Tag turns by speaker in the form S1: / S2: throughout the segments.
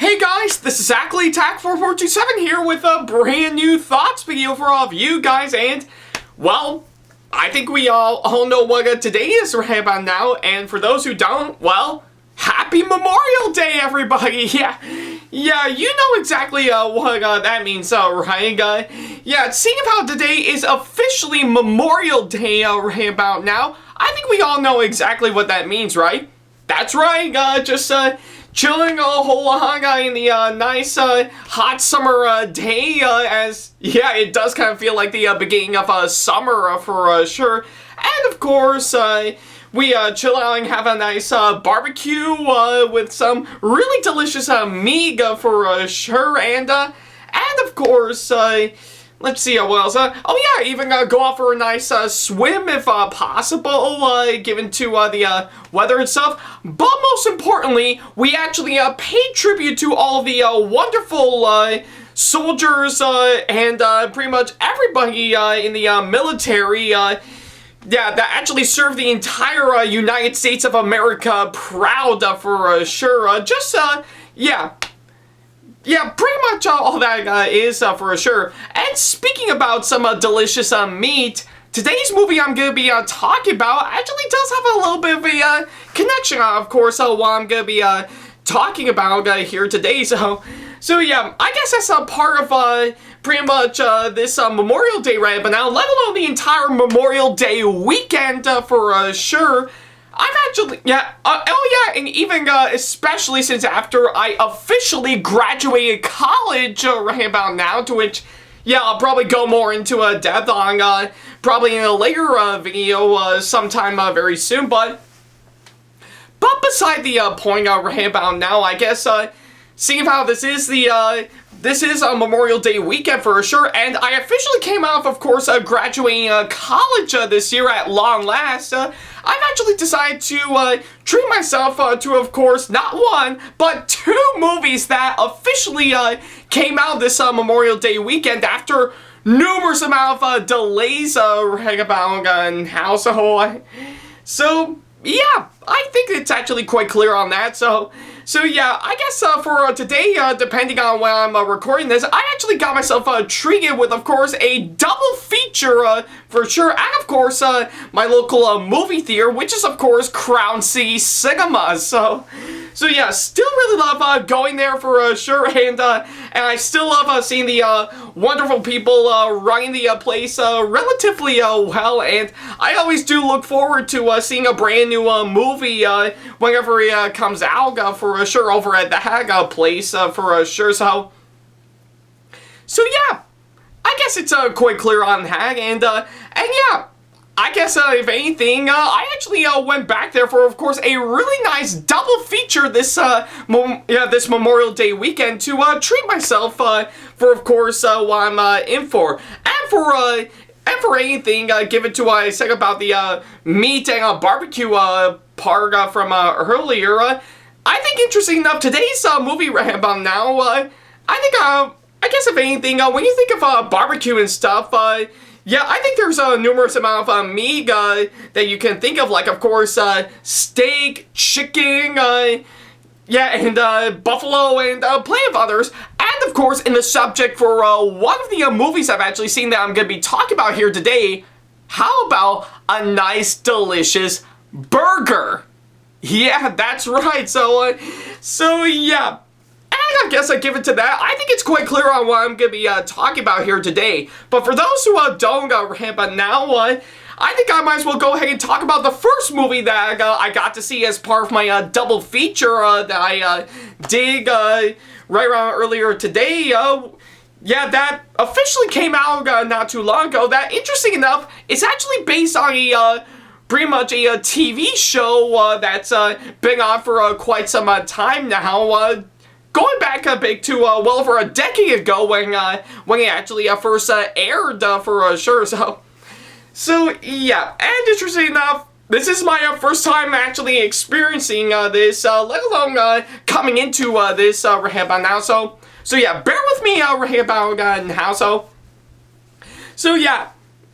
S1: Hey guys, this is Ackleyattack4427 here with a brand new thoughts video for all of you guys, and, well, I think we all know what today is right about now, and for those who don't, well, Happy Memorial Day, everybody! Yeah, you know exactly what that means, right? Yeah, seeing how today is officially Memorial Day right about now, I think we all know exactly what that means, right? That's right, just chilling a whole lot in the nice hot summer day, as, yeah, it does kind of feel like the beginning of summer for sure. And of course, we chill out and have a nice barbecue with some really delicious meat for sure. And of course, let's see what else. Oh yeah, even go out for a nice swim if possible, given to the weather and stuff. But most importantly, we actually pay tribute to all the wonderful soldiers and pretty much everybody in the military. Yeah, that actually served the entire United States of America proud for sure. Yeah, pretty much all that is for sure. And speaking about some delicious meat, today's movie I'm going to be talking about actually does have a little bit of a connection, of course, what I'm going to be talking about here today. So yeah, I guess that's a part of pretty much this Memorial Day right but now, let alone the entire Memorial Day weekend for sure. I've actually, and even especially since after I officially graduated college right about now, to which, yeah, I'll probably go more into depth on probably in a later video sometime very soon, but beside the point right about now, I guess, seeing how this is a Memorial Day weekend for sure, and I officially came out of course, graduating college this year at long last. I've actually decided to treat myself to, of course, not one, but two movies that officially came out this Memorial Day weekend after numerous amount of delays right about in household. So, yeah, I think it's actually quite clear on that. So yeah, I guess for today, depending on when I'm recording this, I actually got myself treated with, of course, a double feature for sure, and of course, my local movie theater, which is, of course, Crown City Cinema. So yeah, still really love going there for sure, and I still love seeing the wonderful people running the place relatively well, and I always do look forward to seeing a brand new movie whenever it comes out for sure over at the Hag place for sure. So yeah, I guess it's quite clear on Hag, and yeah. I guess, if anything, I actually went back there for, of course, a really nice double feature this this Memorial Day weekend to treat myself for, of course, what I'm in for. And for anything, given to what I said about the meat and barbecue part from earlier, I think, interesting enough, today's movie right about now, I think, I guess, if anything, when you think of barbecue and stuff, yeah, I think there's a numerous amount of meat that you can think of, like, of course, steak, chicken, yeah, and buffalo, and plenty of others. And, of course, in the subject for one of the movies I've actually seen that I'm going to be talking about here today, how about a nice, delicious burger? Yeah, that's right. So yeah. I guess I give it to that. I think it's quite clear on what I'm going to be talking about here today. But for those who don't but now, I think I might as well go ahead and talk about the first movie that I got to see as part of my double feature that I did right around earlier today. Yeah, that officially came out not too long ago. That, interesting enough, it's actually based on a pretty much a TV show that's been on for quite some time now. Going back a bit to well over a decade ago when it actually first aired for sure. So yeah, and interesting enough, this is my first time actually experiencing this, let alone coming into this right about now. So yeah, bear with me right about now. So yeah,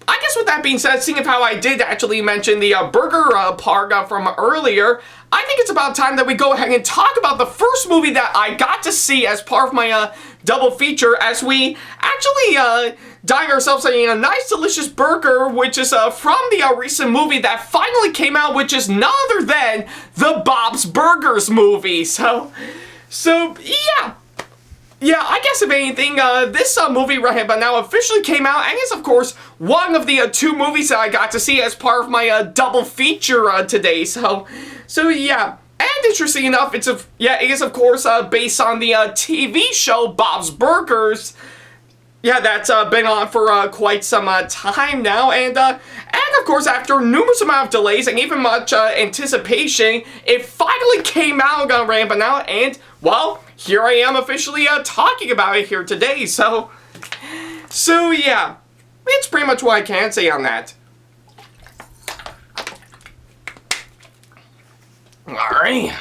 S1: I guess with that being said, seeing of how I did actually mention the burger part from earlier, I think it's about time that we go ahead and talk about the first movie that I got to see as part of my double feature, as we actually dine ourselves in a nice delicious burger, which is from the recent movie that finally came out, which is none other than the Bob's Burgers movie. So yeah. Yeah, I guess if anything, this movie right here now officially came out, and is of course one of the two movies that I got to see as part of my double feature today. So yeah. And interesting enough, it is of course based on the TV show Bob's Burgers. Yeah, that's been on for quite some time now, and of course, after numerous amount of delays and even much anticipation, it finally came out right about now, and, well, here I am officially talking about it here today, so yeah, it's pretty much what I can say on that. Alright.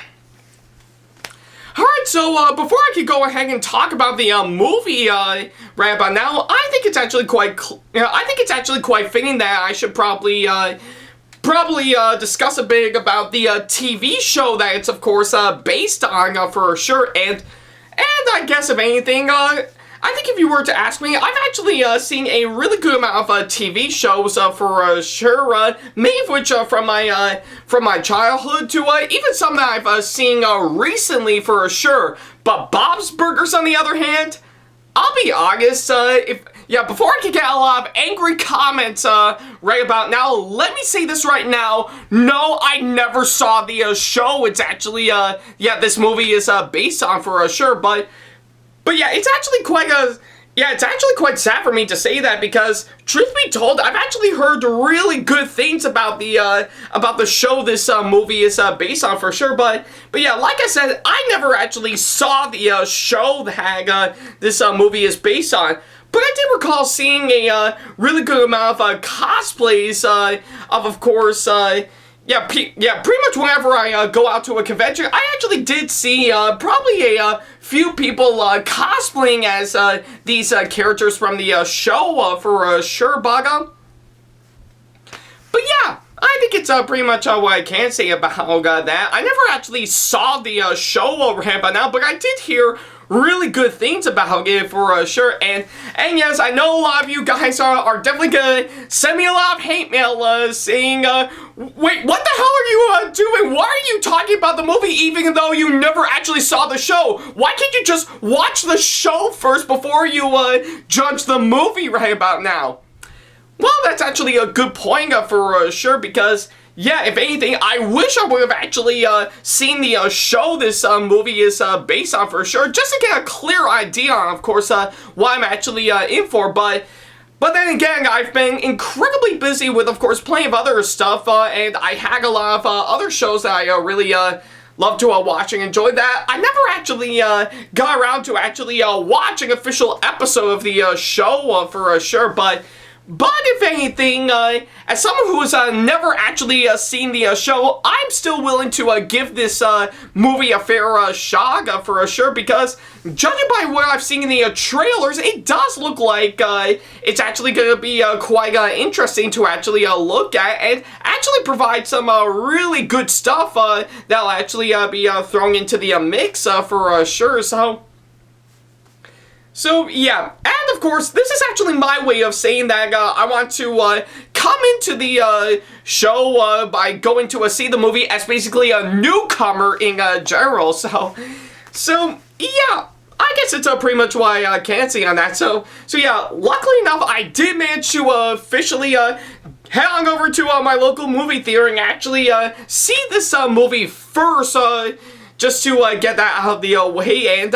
S1: Alright, so before I could go ahead and talk about the movie right about now, I think it's actually quite fitting that I should probably discuss a bit about the TV show that it's of course based on for sure, and I guess if anything, I think if you were to ask me, I've actually seen a really good amount of TV shows for sure, many of which from my childhood to even some that I've seen recently for sure. But Bob's Burgers, on the other hand, I'll be honest, before I can get a lot of angry comments right about now, let me say this right now. No, I never saw the show. It's actually, this movie is based on for sure, but yeah, it's actually quite sad for me to say that, because truth be told, I've actually heard really good things about the show this movie is based on for sure. But yeah, like I said, I never actually saw the show that this movie is based on. But I did recall seeing a really good amount of cosplays of course. Pretty much whenever I go out to a convention, I actually did see probably a few people cosplaying as these characters from the show for sure, Baga. But yeah, I think it's pretty much what I can say about that. I never actually saw the show over here by now, but I did hear really good things about it for sure, and yes, I know a lot of you guys are definitely gonna send me a lot of hate mail saying, wait, what the hell are you doing? Why are you talking about the movie even though you never actually saw the show? Why can't you just watch the show first before you judge the movie right about now? Well, that's actually a good point for sure, because yeah, if anything, I wish I would have actually seen the show this movie is based on for sure, just to get a clear idea on, of course, what I'm actually in for. But then again, I've been incredibly busy with, of course, plenty of other stuff, and I had a lot of other shows that I really love to watch and enjoy that. I never actually got around to actually watching an official episode of the show for sure, but if anything, as someone who has never actually seen the show, I'm still willing to give this movie a fair shot for sure, because judging by what I've seen in the trailers, it does look like it's actually going to be quite interesting to actually look at, and actually provide some really good stuff that'll actually be thrown into the mix for sure. So yeah, and of course, this is actually my way of saying that I want to come into the show by going to see the movie as basically a newcomer in general. So yeah, I guess it's pretty much what I can say on that. So yeah, luckily enough, I did manage to officially head on over to my local movie theater and actually see this movie first, just to get that out of the way, and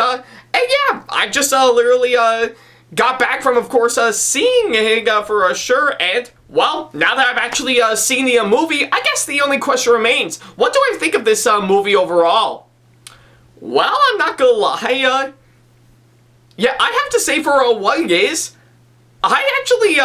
S1: yeah, I just literally got back from, of course, seeing it for sure, and, well, now that I've actually seen the movie, I guess the only question remains, what do I think of this movie overall? Well, I'm not gonna lie, yeah, I have to say for what it is, I actually,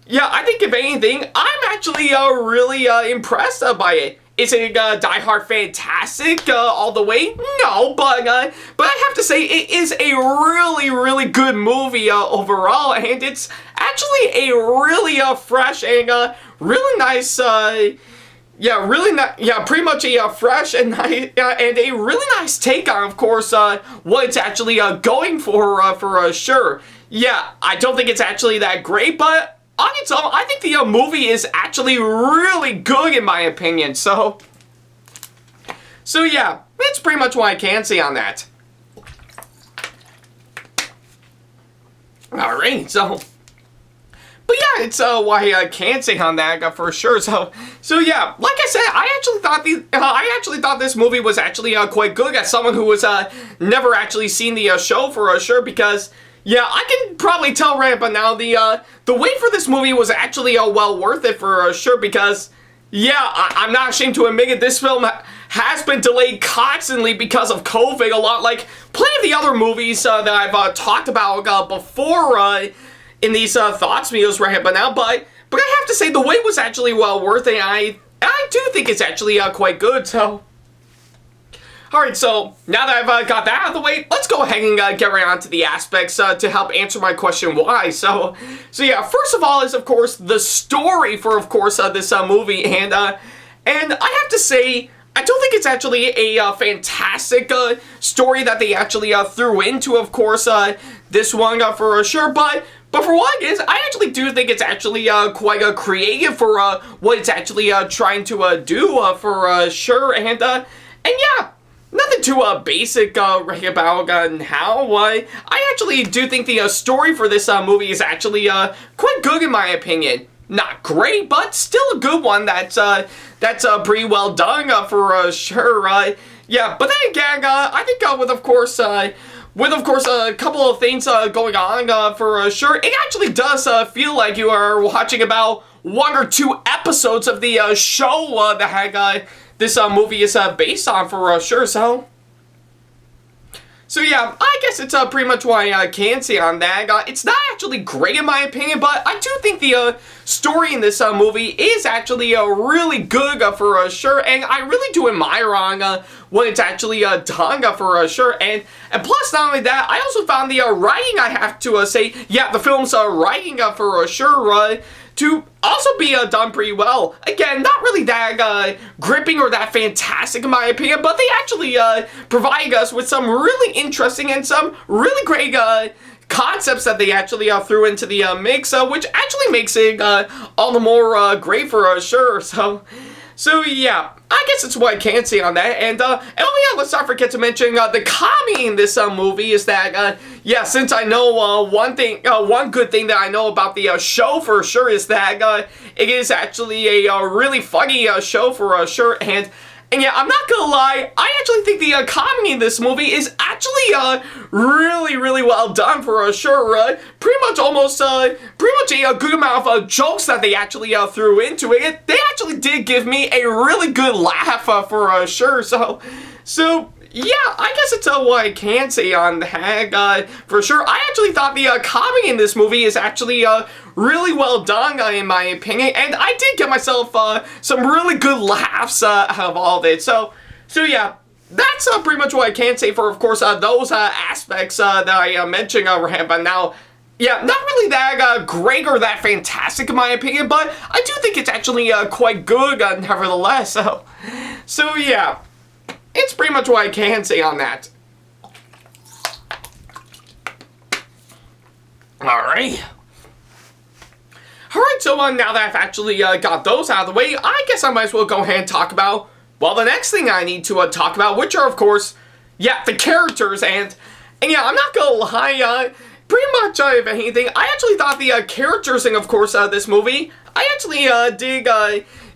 S1: yeah, I think if anything, I'm actually really impressed by it. Is it Die Hard fantastic all the way? No, but I have to say it is a really, really good movie overall, and it's actually a really fresh and really nice, pretty much a fresh and nice, and a really nice take on, of course, what it's actually going for sure. Yeah, I don't think it's actually that great, but on its own, I think the movie is actually really good in my opinion. So yeah, that's pretty much what I can say on that. Alright, so, but yeah, it's what I can say on that for sure. So yeah, like I said, I actually thought this movie was actually quite good as someone who was never actually seen the show for sure, because yeah, I can probably tell right by now the wait for this movie was actually well worth it for sure, because yeah, I'm not ashamed to admit it, this film has been delayed constantly because of COVID a lot, like plenty of the other movies that I've talked about before in these thoughts videos right by now, but I have to say the wait was actually well worth it, and I do think it's actually quite good, so. Alright, so now that I've got that out of the way, let's go ahead and get right on to the aspects to help answer my question why. So yeah, first of all is, of course, the story for, of course, this movie, and I have to say, I don't think it's actually a fantastic story that they actually threw into, of course, this one for sure, but for what it is, I actually do think it's actually quite creative for what it's actually trying to do for sure, and yeah. Nothing too basic right about how. I actually do think the story for this movie is actually quite good in my opinion. Not great, but still a good one that's pretty well done for sure. Yeah, but then again, I think with of course a couple of things going on for sure, it actually does feel like you are watching about 1 or 2 episodes of the show that this movie is based on for sure, so yeah, I guess it's pretty much what I can say on that. It's not actually great in my opinion, but I do think the story in this movie is actually really good for sure, and I really do admire on what it's actually done for sure, and plus not only that, I also found the writing, I have to say, yeah, the film's writing for sure, to also be done pretty well. Again, not really that gripping or that fantastic in my opinion, but they actually provide us with some really interesting and some really great concepts that they actually threw into the mix, which actually makes it all the more great for sure. So yeah, I guess that's what I can say on that. And oh yeah, let's not forget to mention the comedy in this movie is that yeah, since I know one good thing that I know about the show for sure is that it is actually a really funny show for sure, and yeah, I'm not gonna lie, I actually think the comedy in this movie is actually really, really well done for sure. Pretty much a good amount of jokes that they actually threw into it. They actually did give me a really good laugh for sure. So yeah, I guess it's what I can say on that for sure. I actually thought the comedy in this movie is actually really well done in my opinion, and I did get myself some really good laughs out of all of it. So yeah, that's pretty much what I can say for, of course, those aspects that I mentioned right but now. Yeah, not really that great or that fantastic in my opinion, but I do think it's actually quite good nevertheless. So yeah. It's pretty much what I can say on that. Alright, so now that I've actually got those out of the way, I guess I might as well go ahead and talk about, well, the next thing I need to talk about, which are, of course, yeah, the characters, and yeah, I'm not gonna lie, pretty much, if anything, I actually thought the characters in, of course, this movie, I actually did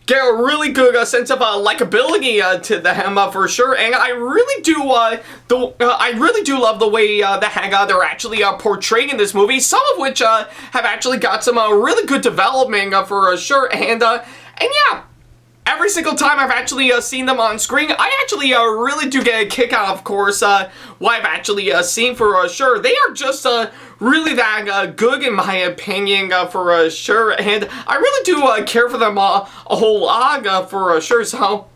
S1: get a really good sense of likability to them for sure, and I really do love the way that they're actually portrayed in this movie. Some of which have actually got some really good development for sure, and yeah. Every single time I've actually seen them on screen, I actually really do get a kick out, of course, what I've actually seen for sure. They are just really that good in my opinion for sure, and I really do care for them a whole lot for sure. So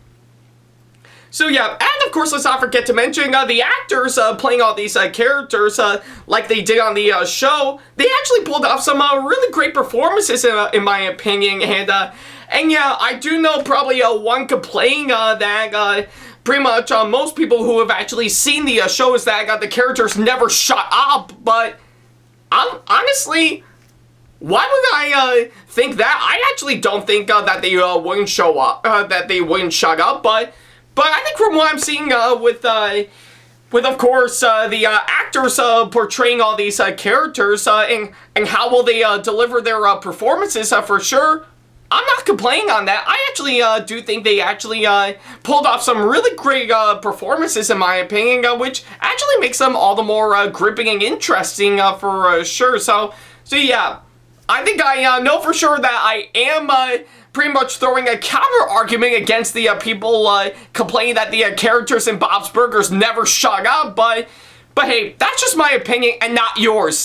S1: So yeah, and of course, let's not forget to mention the actors playing all these characters like they did on the show. They actually pulled off some really great performances in my opinion, and yeah, I do know probably one complaint that pretty much most people who have actually seen the show is that the characters never shut up, but honestly, why would I think that? I actually don't think that they wouldn't show up, that they wouldn't shut up, but I think from what I'm seeing with of course the actors portraying all these characters and how will they deliver their performances for sure, I'm not complaining on that. I actually do think they actually pulled off some really great performances in my opinion, which actually makes them all the more gripping and interesting for sure. So yeah, I think I know for sure that I am pretty much throwing a counter argument against the people complaining that the characters in Bob's Burgers never shut up, but hey, that's just my opinion and not yours.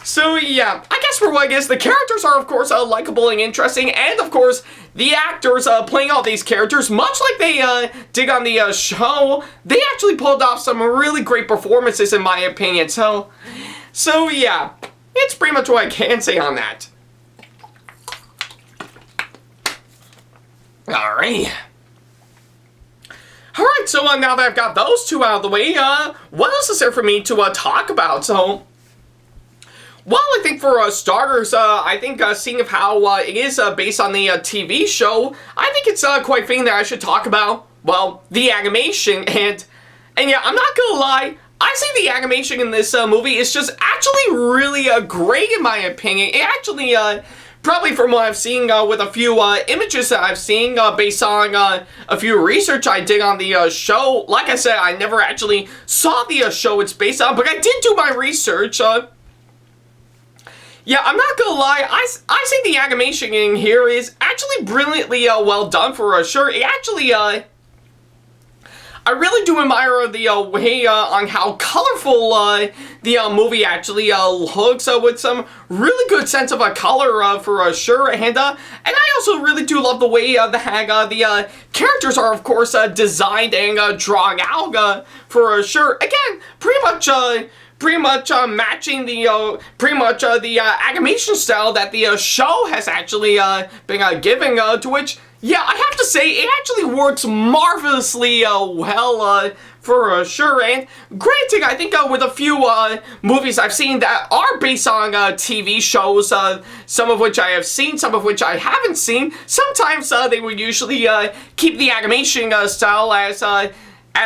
S1: So yeah, I guess for what I guess the characters are of course likable and interesting, and of course the actors playing all these characters, much like they did on the show, they actually pulled off some really great performances in my opinion. So yeah, it's pretty much what I can say on that. Alright, so now that I've got those two out of the way, what else is there for me to talk about? So, well, I think for starters, I think seeing of how it is based on the TV show, I think it's quite fitting that I should talk about, well, the animation, and yeah, I'm not gonna lie, I see the animation in this movie is just actually really great in my opinion. It actually, probably from what I've seen with a few images that I've seen based on a few research I did on the show. Like I said, I never actually saw the show it's based on, but I did do my research. Yeah, I'm not gonna lie, I think the animation in here is actually brilliantly well done for sure. It actually, I really do admire the way on how colorful the movie actually looks with some really good sense of color for sure, and I also really do love the way the characters are of course designed and drawn out for sure. Again, pretty much matching the the animation style that the show has actually been given to which. Yeah, I have to say, it actually works marvelously well for sure, and granted, I think with a few movies I've seen that are based on TV shows, some of which I have seen, some of which I haven't seen, sometimes they would usually keep the animation style as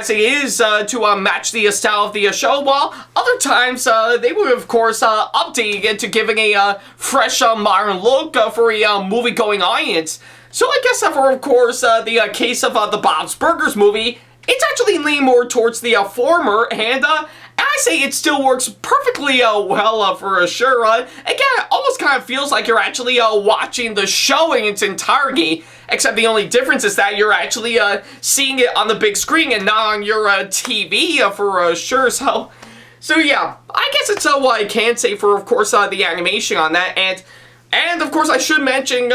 S1: it is to match the style of the show, while other times they would of course update it to giving a fresh modern look for a movie-going audience. So I guess for, of course, the case of the Bob's Burgers movie, it's actually leaning more towards the former, and I say it still works perfectly well for sure. Again, it almost kind of feels like you're actually watching the show in its entirety, except the only difference is that you're actually seeing it on the big screen and not on your TV for sure. So yeah, I guess it's what I can say for, of course, the animation on that, and of course, I should mention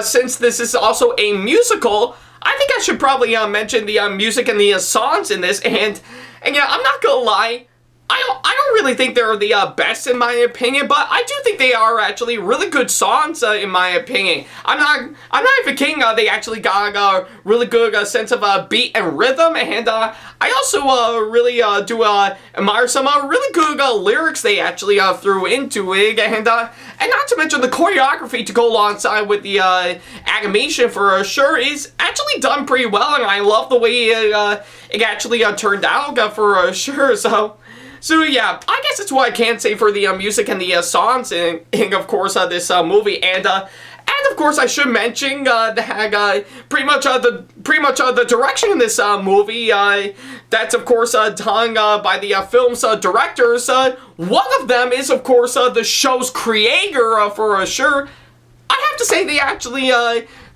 S1: since this is also a musical, I think I should probably mention the music and the songs in this. And yeah, I'm not gonna lie, I don't really think they're the best in my opinion, but I do think they are actually really good songs in my opinion. I'm not even kidding. They actually got a really good sense of beat and rhythm, and I also really do admire some really good lyrics they actually threw into it, and not to mention the choreography to go alongside with the animation for sure is actually done pretty well, and I love the way it actually turned out for sure. So yeah, I guess that's what I can say for the music and the songs in of course this movie, and of course I should mention that pretty much the direction in this movie that's of course done by the film's directors. One of them is of course the show's creator for sure. I have to say they actually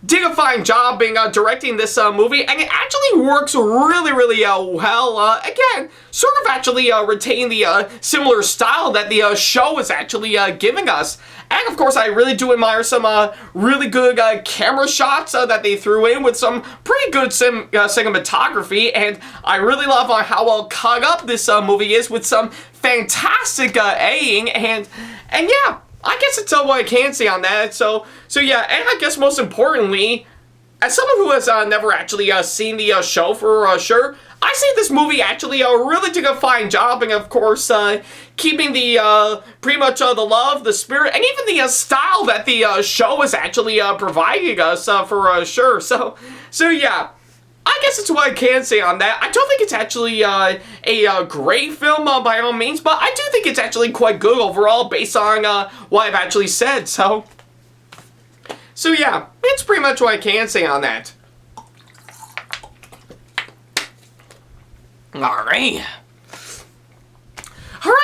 S1: did a fine job in directing this movie, and it actually works really well. Again, sort of actually retain the similar style that the show is actually giving us. And of course, I really do admire some really good camera shots that they threw in with some pretty good cinematography, and I really love how well cut up this movie is with some fantastic A-ing, and yeah, I guess it's what I can say on that. So yeah, and I guess most importantly, as someone who has never actually seen the show for sure, I say this movie actually really did a fine job, and of course, keeping the pretty much the love, the spirit, and even the style that the show is actually providing us for sure. So yeah, I guess it's what I can say on that. I don't think it's actually a great film by all means, but I do think it's actually quite good overall based on what I've actually said. So yeah, it's pretty much what I can say on that. Alright,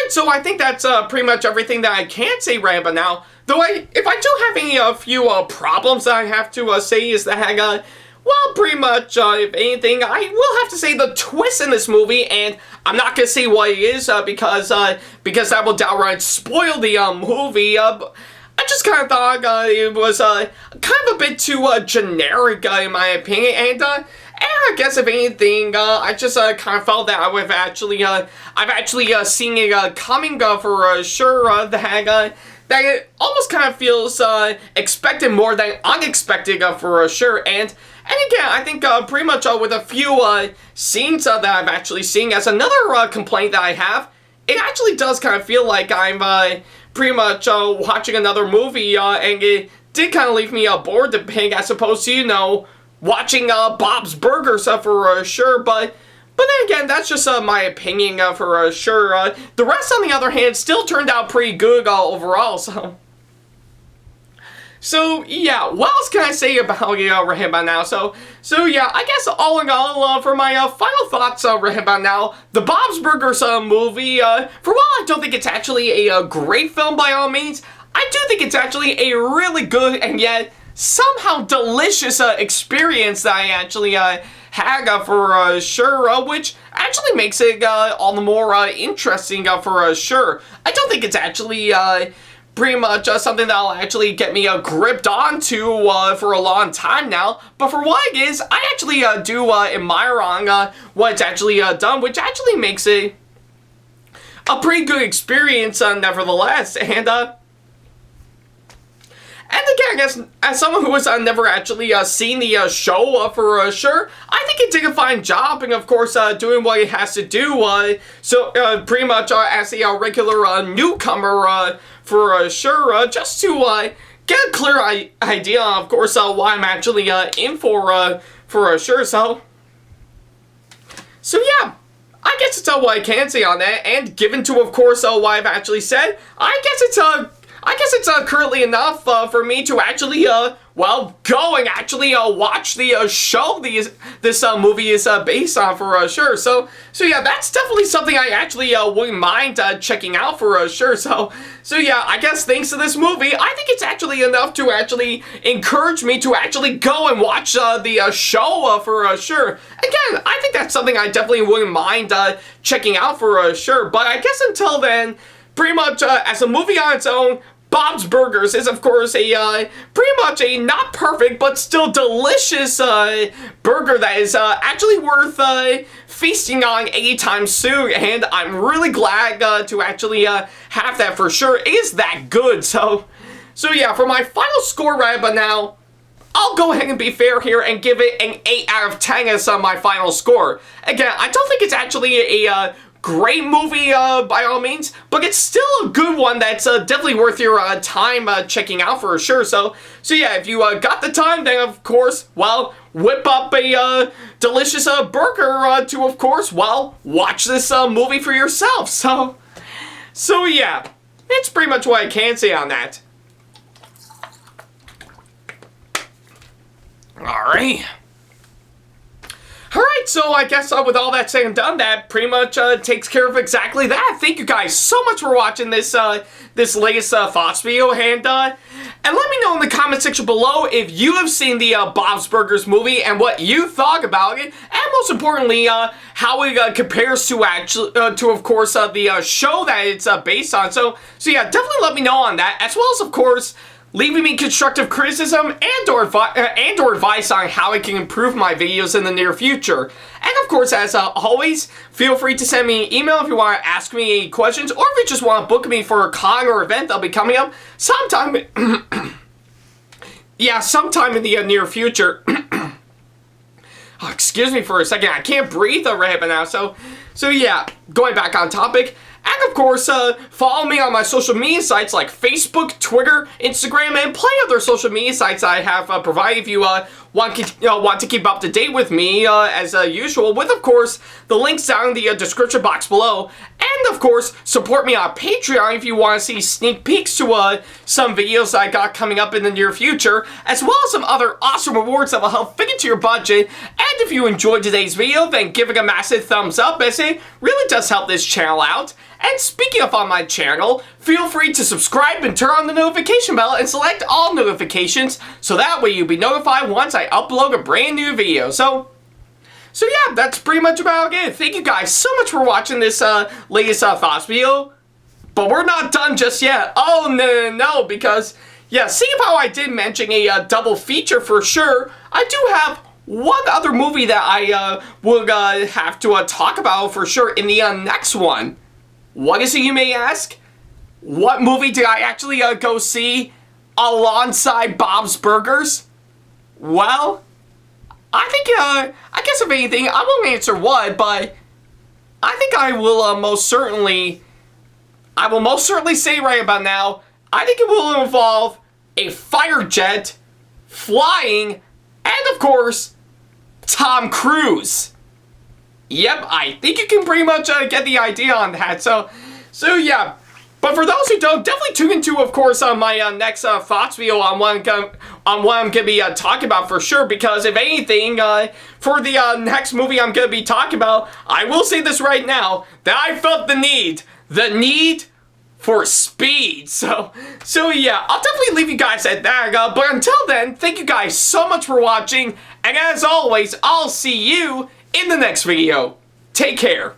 S1: so I think that's pretty much everything that I can say right about now. Though if I do have any few problems that I have to say is that, well, pretty much, if anything, I will have to say the twist in this movie, and I'm not gonna say what it is because that will downright spoil the movie. I just kind of thought it was kind of a bit too generic in my opinion, and I guess if anything, I just kind of felt that I've actually seen it coming for sure. That it almost kind of feels expected more than unexpected for sure. And again, I think pretty much with a few scenes that I've actually seen, as another complaint that I have, it actually does kind of feel like I'm pretty much watching another movie, and it did kind of leave me bored to pig as opposed to, you know, watching Bob's Burgers for sure. But then again, that's just my opinion for sure. The rest, on the other hand, still turned out pretty good overall. So yeah, what else can I say about right about now? So yeah, I guess all in all, for my final thoughts right about now, the Bob's Burgers movie, for while I don't think it's actually a great film by all means, I do think it's actually a really good and yet somehow delicious experience that I actually had for sure, which actually makes it all the more interesting for sure. I don't think it's actually pretty much something that'll actually get me gripped onto for a long time now, but for what it is, I actually do admire on what it's actually done, which actually makes it a pretty good experience nevertheless. And again, I guess, as someone who has never actually seen the show for sure, I think it did a fine job, and of course, doing what it has to do, so pretty much as a regular newcomer for sure, just to get a clear idea, of course, what I'm actually in for sure, so yeah. I guess it's what I can say on that, and given to, of course, what I've actually said, I guess it's currently enough for me to actually, well, go and actually watch the show this movie is based on for sure. So yeah, that's definitely something I actually wouldn't mind checking out for sure. So yeah, I guess thanks to this movie, I think it's actually enough to actually encourage me to actually go and watch the show for sure. Again, I think that's something I definitely wouldn't mind checking out for sure. But I guess until then, pretty much as a movie on its own, Bob's Burgers is, of course, a pretty much a not perfect but still delicious burger that is actually worth feasting on anytime soon, and I'm really glad to actually have that for sure. It is that good. So yeah, for my final score right about now, I'll go ahead and be fair here and give it an 8 out of 10 as my final score. Again, I don't think it's actually a great movie by all means, but it's still a good one that's definitely worth your time checking out for sure. So yeah, if you got the time, then of course, well, whip up a delicious burger to, of course, well, watch this movie for yourself. So yeah, it's pretty much what I can say on that. Alright, so I guess with all that said and done, that pretty much takes care of exactly that. Thank you guys so much for watching this this latest thoughts video, and let me know in the comment section below if you have seen the Bob's Burgers movie and what you thought about it, and most importantly, how it compares to actually of course the show that it's based on. So yeah, definitely let me know on that, as well as of course leaving me constructive criticism and or advice on how I can improve my videos in the near future. And of course, as always, feel free to send me an email if you want to ask me any questions, or if you just want to book me for a con or event that'll be coming up sometime. Yeah, sometime in the near future. Oh, excuse me for a second, I can't breathe right now. So yeah, going back on topic. And of course, follow me on my social media sites like Facebook, Twitter, Instagram, and plenty other social media sites I have provided if you want to keep up to date with me as usual, with of course the links down in the description box below. And of course, support me on Patreon if you want to see sneak peeks to some videos I got coming up in the near future, as well as some other awesome rewards that will help fit into your budget. And if you enjoyed today's video, then give it a massive thumbs up, as it really does help this channel out. And speaking of on my channel, feel free to subscribe and turn on the notification bell and select all notifications, so that way you'll be notified once I upload a brand new video. So yeah, that's pretty much about it. Thank you guys so much for watching this latest thoughts video. But we're not done just yet. Oh, no, because, yeah, seeing how I did mention a double feature for sure, I do have one other movie that I would have to talk about for sure in the next one. What is it, you may ask? What movie did I actually go see alongside Bob's Burgers? Well, I think, I guess if anything, I won't answer what, but I think I will most certainly say right about now, I think it will involve a fighter jet, flying, and of course, Tom Cruise. Yep, I think you can pretty much get the idea on that. So yeah. But for those who don't, definitely tune into, of course, my next thoughts video on what I'm going to be talking about for sure. Because if anything, for the next movie I'm going to be talking about, I will say this right now, that I felt the need for speed. So yeah, I'll definitely leave you guys at that. But until then, thank you guys so much for watching. And as always, I'll see you in the next video. Take care.